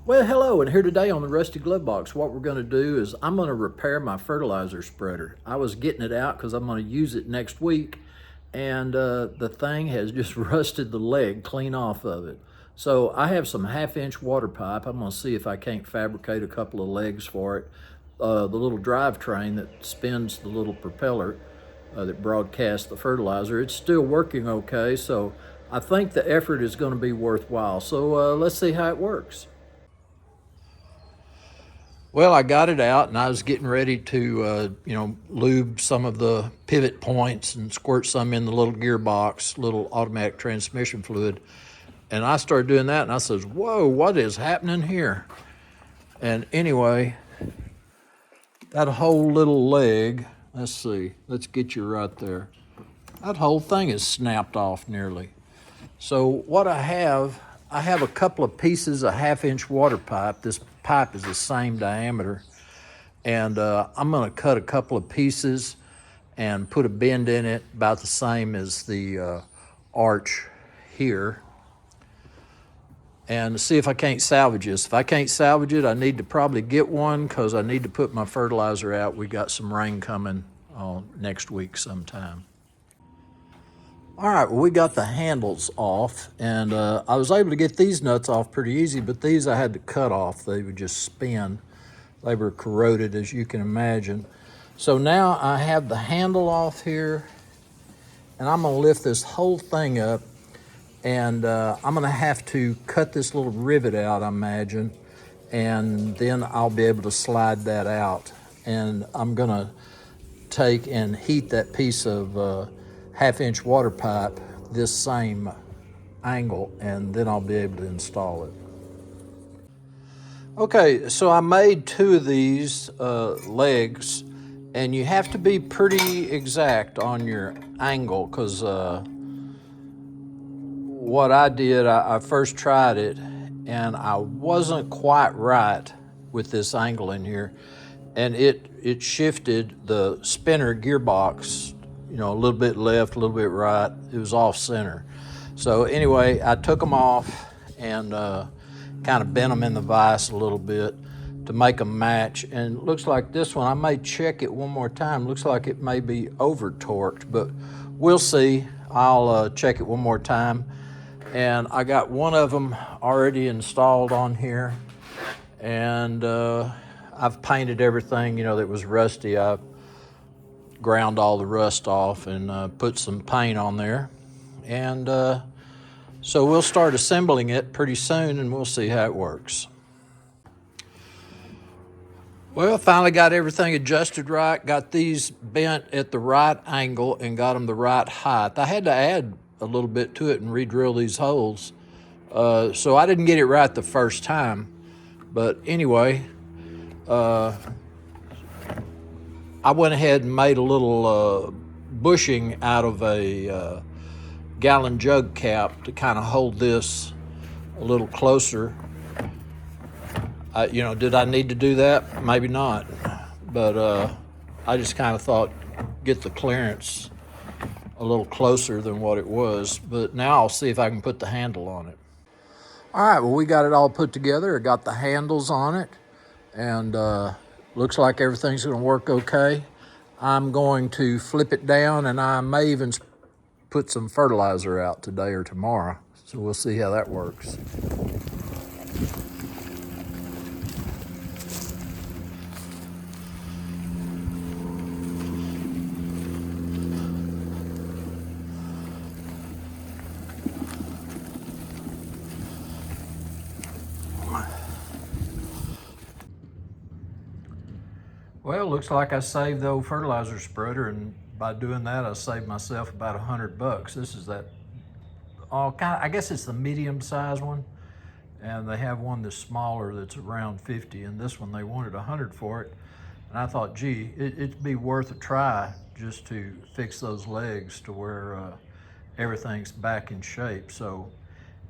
Well, hello, and here today on the Rusty Glove Box, what we're going to do is I'm going to repair my fertilizer spreader. I was getting it out because I'm going to use it next week, and the thing has just rusted the leg clean off of it. So I have some 1/2 inch water pipe. I'm going to see if I can't fabricate a couple of legs for it. The little drive train that spins the little propeller that broadcasts the fertilizer, it's still working okay, so I think the effort is going to be worthwhile. So let's see how it works. Well, I got it out and I was getting ready to, lube some of the pivot points and squirt some in the little gearbox, little automatic transmission fluid. And I started doing that and I says, whoa, what is happening here? And anyway, that whole little leg, let's see, let's get you right there. That whole thing is snapped off nearly. So what I have a couple of pieces of 1/2 inch water pipe. This pipe is the same diameter. And I'm gonna cut a couple of pieces and put a bend in it about the same as the arch here, and see if I can't salvage this. If I can't salvage it, I need to probably get one because I need to put my fertilizer out. We got some rain coming next week sometime. All right, well, we got the handles off, and I was able to get these nuts off pretty easy, but these I had to cut off. They would just spin. They were corroded, as you can imagine. So now I have the handle off here, and I'm gonna lift this whole thing up, and I'm gonna have to cut this little rivet out, I imagine, and then I'll be able to slide that out. And I'm gonna take and heat that piece of 1/2 inch water pipe this same angle, and then I'll be able to install it. Okay, so I made two of these legs, and you have to be pretty exact on your angle because what I did, I first tried it and I wasn't quite right with this angle in here, and it shifted the spinner gearbox, a little bit left, a little bit right. It was off center. So anyway, I took them off and kind of bent them in the vise a little bit to make them match. And it looks like this one, I may check it one more time. Looks like it may be over torqued, but we'll see. I'll check it one more time. And I got one of them already installed on here, and I've painted everything, that was rusty. I ground all the rust off and put some paint on there. And so we'll start assembling it pretty soon, and we'll see how it works. Well, finally got everything adjusted right, got these bent at the right angle and got them the right height. I had to add a little bit to it and re-drill these holes. So I didn't get it right the first time. But anyway, I went ahead and made a little bushing out of a gallon jug cap to kind of hold this a little closer. Did I need to do that? Maybe not, but I just kind of thought get the clearance a little closer than what it was. But now I'll see if I can put the handle on it. All right, well, we got it all put together. I got the handles on it, and looks like everything's gonna work okay. I'm going to flip it down, and I may even put some fertilizer out today or tomorrow. So we'll see how that works. Well, looks like I saved the old fertilizer spreader, and by doing that, I saved myself about $100. This is that, I guess it's the medium size one, and they have one that's smaller that's around 50, and this one they wanted 100 for it. And I thought, gee, it'd be worth a try just to fix those legs to where everything's back in shape. So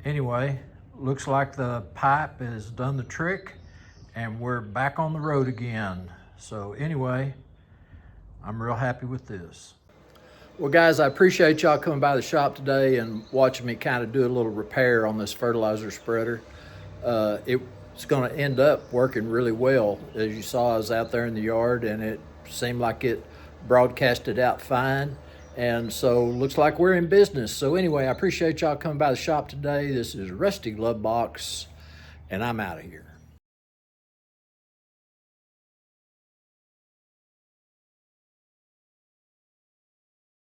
anyway, looks like the pipe has done the trick, and we're back on the road again. So anyway, I'm real happy with this. Well, guys, I appreciate y'all coming by the shop today and watching me kind of do a little repair on this fertilizer spreader. It it's going to end up working really well. As you saw, I was out there in the yard and it seemed like it broadcasted out fine. And so looks like we're in business. So anyway, I appreciate y'all coming by the shop today. This is Rusty Glove Box, and I'm out of here.